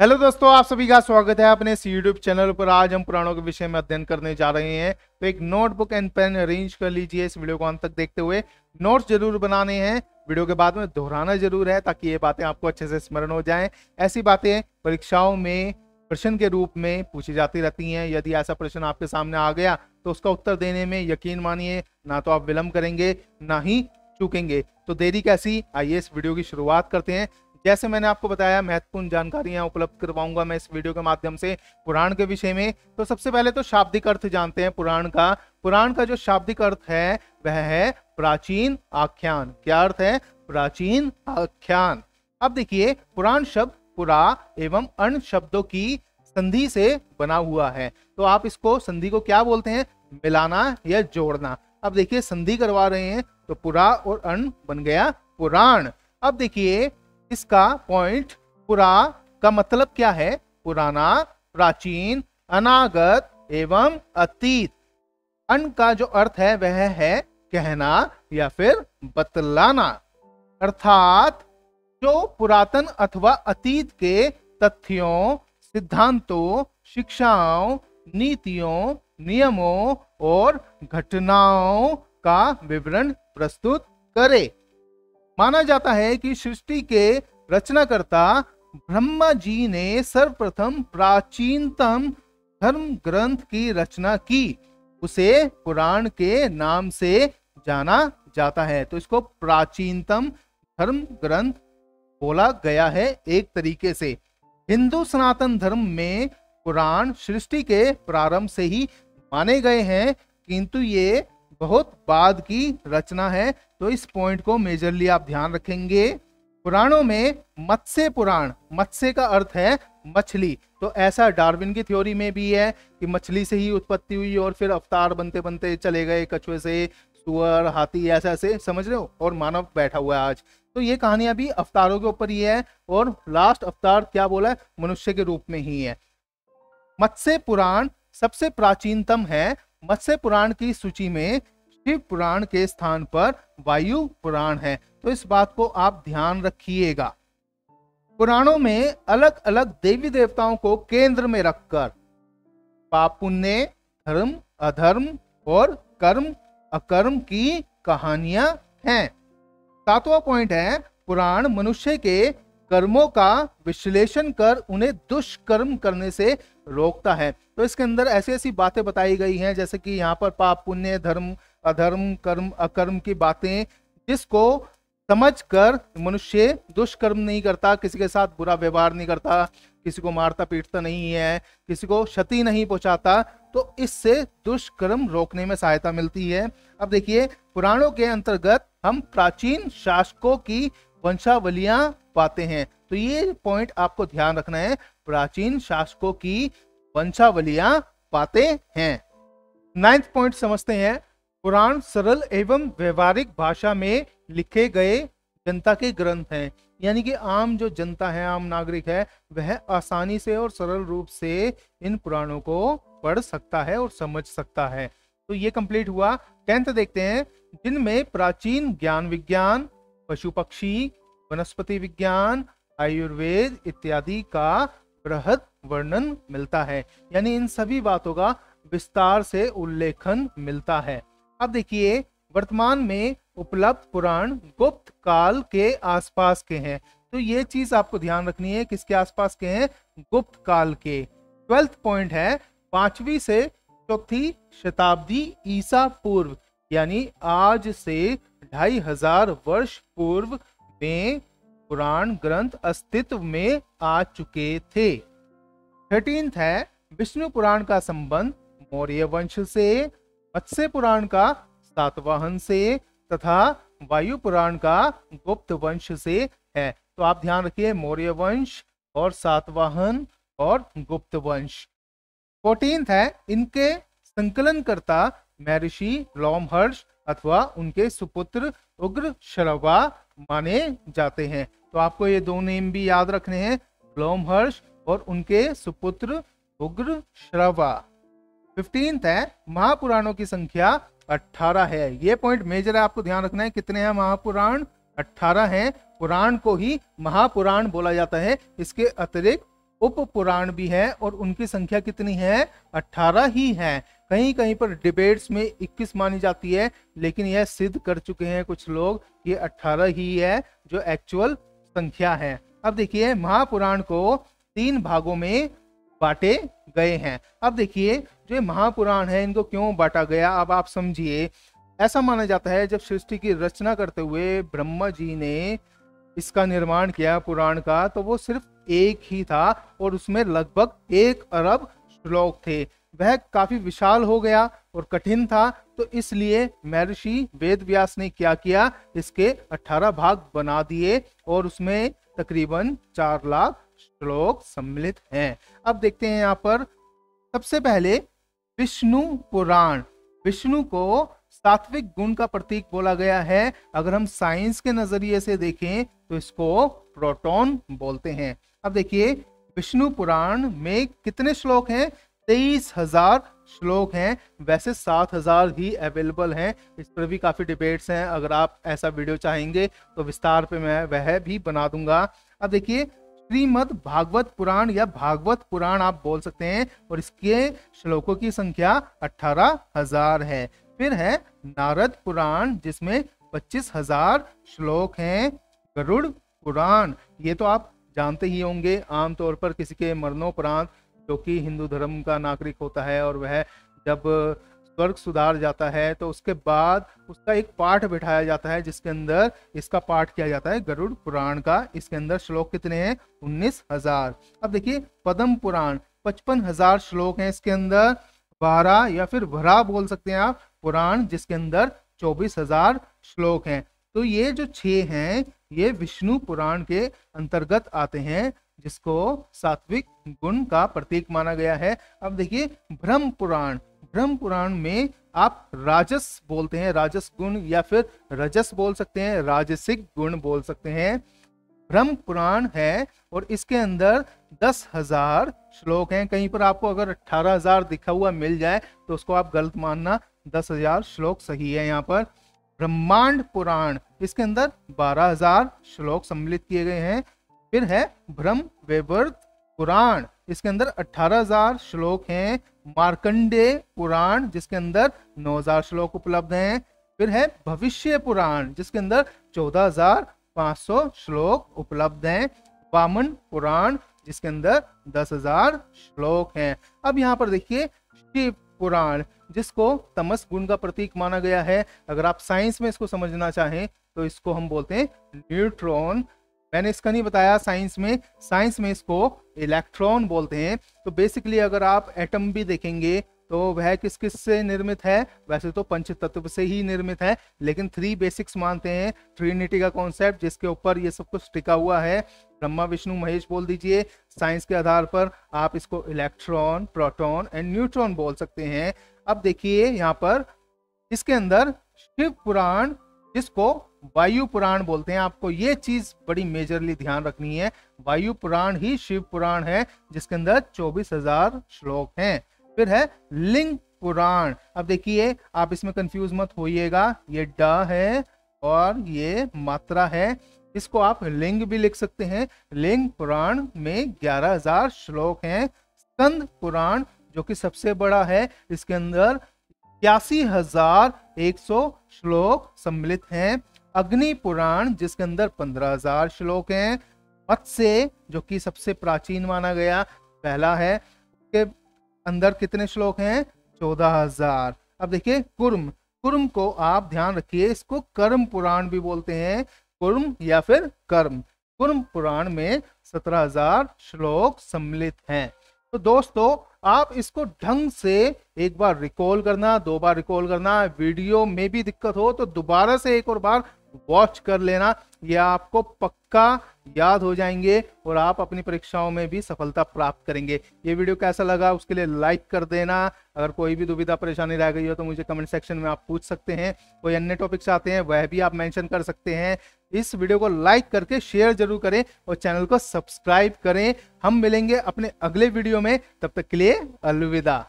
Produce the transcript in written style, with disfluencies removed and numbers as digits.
Hello दोस्तों, आप सभी का स्वागत है अपने इस यूट्यूब चैनल पर। आज हम पुराणों के विषय में अध्ययन करने जा रहे हैं, तो एक नोटबुक एंड पेन अरेंज कर लीजिए। इस वीडियो को अंत तक देखते हुए नोट्स जरूर बनाने हैं, वीडियो के बाद में दोहराना जरूर है ताकि ये बातें आपको अच्छे से स्मरण हो जाएं। ऐसी बातें परीक्षाओं में प्रश्न के रूप में पूछी जाती रहती हैं। यदि ऐसा प्रश्न आपके सामने आ गया तो उसका उत्तर देने में यकीन मानिए ना तो आप विलंब करेंगे ना ही चूकेंगे। तो देरी कैसी, आइए इस वीडियो की शुरुआत करते हैं। जैसे मैंने आपको बताया, महत्वपूर्ण जानकारियां उपलब्ध करवाऊंगा मैं इस वीडियो के माध्यम से पुराण के विषय में। तो सबसे पहले तो शाब्दिक अर्थ जानते हैं पुराण का। पुराण का जो शाब्दिक अर्थ है वह है प्राचीन आख्यान। क्या अर्थ है? प्राचीन आख्यान। अब देखिए, पुराण शब्द पुरा एवं अण शब्दों की संधि से बना हुआ है। तो आप इसको संधि को क्या बोलते हैं? मिलाना या जोड़ना। अब देखिए, संधि करवा रहे हैं तो पुरा और अण बन गया पुराण। अब देखिए, इसका पॉइंट पुरा का मतलब क्या है? पुराना, प्राचीन, अनागत एवं अतीत। अन का जो अर्थ है वह है कहना या फिर बतलाना, अर्थात जो पुरातन अथवा अतीत के तथ्यों, सिद्धांतों, शिक्षाओं, नीतियों, नियमों और घटनाओं का विवरण प्रस्तुत करे। माना जाता है कि सृष्टि के रचनाकर्ता ब्रह्मा जी ने सर्वप्रथम प्राचीनतम धर्म ग्रंथ की रचना की। उसे पुराण के नाम से जाना जाता है। तो इसको प्राचीनतम धर्म ग्रंथ बोला गया है एक तरीके से। हिंदू सनातन धर्म में पुराण सृष्टि के प्रारंभ से ही माने गए हैं, किंतु ये बहुत बाद की रचना है। तो इस पॉइंट को मेजरली आप ध्यान रखेंगे। पुराणों में मत्स्य पुराण, मत्स्य का अर्थ है मछली, तो ऐसा डार्विन की थ्योरी में भी है कि मछली से ही उत्पत्ति हुई और फिर अवतार बनते बनते चले गए, कछुए से सुअर, हाथी, ऐसा ऐसे, समझ रहे हो, और मानव बैठा हुआ है आज। तो ये कहानियां भी अवतारों के ऊपर ही है और लास्ट अवतार क्या बोला है? मनुष्य के रूप में ही है। मत्स्य पुराण सबसे प्राचीनतम है। मत्स्य पुराण की सूची में शिव पुराण के स्थान पर वायु पुराण है। तो इस बात को आप ध्यान रखिएगा। पुराणों में अलग अलग देवी देवताओं को केंद्र में रखकर पाप पुण्य, धर्म अधर्म और कर्म अकर्म की कहानियां हैं। 7वां पॉइंट है, पुराण मनुष्य के कर्मों का विश्लेषण कर उन्हें दुष्कर्म करने से रोकता है। तो इसके अंदर ऐसी ऐसी बातें बताई गई हैं, जैसे कि यहाँ पर पाप पुण्य, धर्म अधर्म, कर्म अकर्म की बातें, जिसको समझकर मनुष्य दुष्कर्म नहीं करता, किसी के साथ बुरा व्यवहार नहीं करता, किसी को मारता पीटता नहीं है, किसी को क्षति नहीं पहुंचाता। तो इससे दुष्कर्म रोकने में सहायता मिलती है। अब देखिए, पुराणों के अंतर्गत हम प्राचीन शासकों की वंशावलियां पाते हैं। तो ये पॉइंट आपको ध्यान रखना है, प्राचीन शासकों की वंशावलियां पाते हैं। 9वां पॉइंट समझते हैं, पुराण सरल एवं व्यवहारिक भाषा में लिखे गए जनता के ग्रंथ हैं। यानी कि आम जो जनता है, आम नागरिक है, वह आसानी से और सरल रूप से इन पुराणों को पढ़ सकता है और समझ सकता है। तो ये कंप्लीट हुआ। 10th देखते हैं, जिनमें प्राचीन ज्ञान विज्ञान, पशु पक्षी, वनस्पति विज्ञान, आयुर्वेद इत्यादि का बृहद वर्णन मिलता है। यानी इन सभी बातों का विस्तार से उल्लेखन मिलता है। अब देखिए, वर्तमान में उपलब्ध पुराण गुप्त काल के आसपास के हैं। तो ये चीज आपको ध्यान रखनी है, किसके आसपास के हैं? गुप्त काल के। 12th पॉइंट है, 5वीं से 4वीं शताब्दी ईसा पूर्व, यानी आज से 2500 वर्ष पूर्व में पुराण ग्रंथ अस्तित्व में आ चुके थे। 13th है, विष्णु पुराण का संबंध मौर्य वंश से, मत्स्य पुराण का सातवाहन से तथा वायु पुराण का गुप्त वंश से है। तो आप ध्यान रखिए, मौर्य वंश और सातवाहन और गुप्त वंश। 14th है, इनके संकलनकर्ता महर्षि लोमहर्ष अथवा उनके सुपुत्र उग्र श्रवा माने जाते हैं। तो आपको ये दो नेम भी याद रखने हैं, लोमहर्ष और उनके सुपुत्र उग्र श्रवा। 15th है, महापुराणों की संख्या 18 है। ये पॉइंट मेजर है, आपको ध्यान रखना है। कितने हैं महापुराण? 18 हैं। पुराण को ही महापुराण बोला जाता है। इसके अतिरिक्त उप पुराण भी हैं और उनकी संख्या कितनी है? 18 ही है। कहीं कहीं पर डिबेट्स में 21 मानी जाती है, लेकिन यह सिद्ध कर चुके हैं कुछ लोग ये 18 ही है जो एक्चुअल संख्या है। अब देखिए महापुराण को 3 भागों में बांटे गए हैं। अब देखिए जो ये महापुराण है इनको क्यों बांटा गया, अब आप समझिए। ऐसा माना जाता है जब सृष्टि की रचना करते हुए ब्रह्मा जी ने इसका निर्माण किया पुराण का, तो वो सिर्फ एक ही था और उसमें लगभग 1 अरब श्लोक थे। वह काफी विशाल हो गया और कठिन था, तो इसलिए महर्षि वेद व्यास ने क्या किया, इसके 18 भाग बना दिए और उसमें तकरीबन 4 लाख श्लोक सम्मिलित हैं। अब देखते हैं यहाँ पर सबसे पहले विष्णु पुराण। विष्णु को सात्विक गुण का प्रतीक बोला गया है। अगर हम साइंस के नजरिए से देखें तो इसको प्रोटॉन बोलते हैं। अब देखिए विष्णु पुराण में कितने श्लोक हैं? 23,000 श्लोक हैं। वैसे 7,000 ही अवेलेबल हैं, इस पर भी काफी डिबेट्स हैं। अगर आप ऐसा वीडियो चाहेंगे तो विस्तार पे मैं वह भी बना दूंगा। अब देखिए श्रीमद् भागवत पुराण या भागवत पुराण आप बोल सकते हैं और इसके श्लोकों की संख्या 18,000 है। फिर है नारद पुराण जिसमें 25,000 श्लोक हैं। गरुड़ पुराण ये तो आप जानते ही होंगे, आमतौर पर किसी के मरणोपरांत जो कि हिंदू धर्म का नागरिक होता है और वह जब स्वर्ग सुधार जाता है तो उसके बाद उसका एक पाठ बिठाया जाता है जिसके अंदर इसका पाठ किया जाता है गरुड़ पुराण का। इसके अंदर श्लोक कितने हैं? 19,000। अब देखिए पद्म पुराण 55,000 श्लोक हैं। इसके अंदर 12 या फिर भरा बोल सकते हैं आप पुराण जिसके अंदर 24,000 श्लोक हैं। तो ये जो 6 हैं ये विष्णु पुराण के अंतर्गत आते हैं जिसको सात्विक गुण का प्रतीक माना गया है। अब देखिए ब्रह्म पुराण। ब्रह्म पुराण में आप राजस बोलते हैं, राजस गुण, या फिर रजस बोल सकते हैं, राजसिक गुण बोल सकते हैं। ब्रह्म पुराण है और इसके अंदर 10,000 श्लोक हैं। कहीं पर आपको अगर 18,000 दिखा हुआ मिल जाए तो उसको आप गलत मानना, 10,000 श्लोक सही है यहाँ पर। ब्रह्मांड पुराण इसके अंदर 12,000 श्लोक सम्मिलित किए गए हैं। फिर है ब्रह्म वैवर्त पुराण, इसके अंदर 18,000 श्लोक हैं। मार्कंडेय पुराण जिसके अंदर 9,000 श्लोक उपलब्ध हैं। फिर है भविष्य पुराण जिसके अंदर 14,500 श्लोक उपलब्ध हैं। वामन पुराण जिसके अंदर 10,000 श्लोक हैं। अब यहाँ पर देखिए शिव पुराण जिसको तमस गुण का प्रतीक माना गया है। अगर आप साइंस में इसको समझना चाहें तो इसको हम बोलते हैं न्यूट्रॉन। मैंने इसका नहीं बताया साइंस में इसको इलेक्ट्रॉन बोलते हैं। तो बेसिकली अगर आप एटम भी देखेंगे तो वह किस किस से निर्मित है? वैसे तो पंच तत्व से ही निर्मित है, लेकिन 3 बेसिक्स मानते हैं। ट्रिनिटी का कॉन्सेप्ट जिसके ऊपर ये सब कुछ टिका हुआ है, ब्रह्मा विष्णु महेश बोल दीजिए। साइंस के आधार पर आप इसको इलेक्ट्रॉन, प्रोटॉन एंड न्यूट्रॉन बोल सकते हैं। अब देखिए यहाँ पर इसके अंदर शिव पुराण जिसको वायु पुराण बोलते हैं। आपको ये चीज बड़ी मेजरली ध्यान रखनी है, वायु पुराण ही शिव पुराण है जिसके अंदर 24,000 श्लोक हैं। फिर है लिंग पुराण। अब देखिए आप इसमें कंफ्यूज मत होइएगा, ये ड है और ये मात्रा है, इसको आप लिंग भी लिख सकते हैं। लिंग पुराण में 11,000 श्लोक हैं। स्कंद पुराण जो कि सबसे बड़ा है, इसके अंदर 81,100 श्लोक सम्मिलित हैं। अग्नि पुराण जिसके अंदर 15,000 श्लोक हैं। मत्स्य जो कि सबसे प्राचीन माना गया पहला है, उसके अंदर कितने श्लोक हैं? 14,000। अब देखिए कुर्म को आप ध्यान रखिए, इसको कर्म पुराण भी बोलते हैं, कुर्म या फिर कर्म। कुर्म पुराण में 17,000 श्लोक सम्मिलित हैं। तो दोस्तों आप इसको ढंग से एक बार रिकॉल करना, 2 बार रिकॉल करना। वीडियो में भी दिक्कत हो तो दोबारा से एक और बार वॉच कर लेना, यह आपको पक्का याद हो जाएंगे और आप अपनी परीक्षाओं में भी सफलता प्राप्त करेंगे। ये वीडियो कैसा लगा उसके लिए लाइक कर देना। अगर कोई भी दुविधा परेशानी रह गई हो तो मुझे कमेंट सेक्शन में आप पूछ सकते हैं। कोई अन्य टॉपिक चाहते हैं वह भी आप मेंशन कर सकते हैं। इस वीडियो को लाइक करके शेयर जरूर करें और चैनल को सब्सक्राइब करें। हम मिलेंगे अपने अगले वीडियो में, तब तक के लिए अलविदा।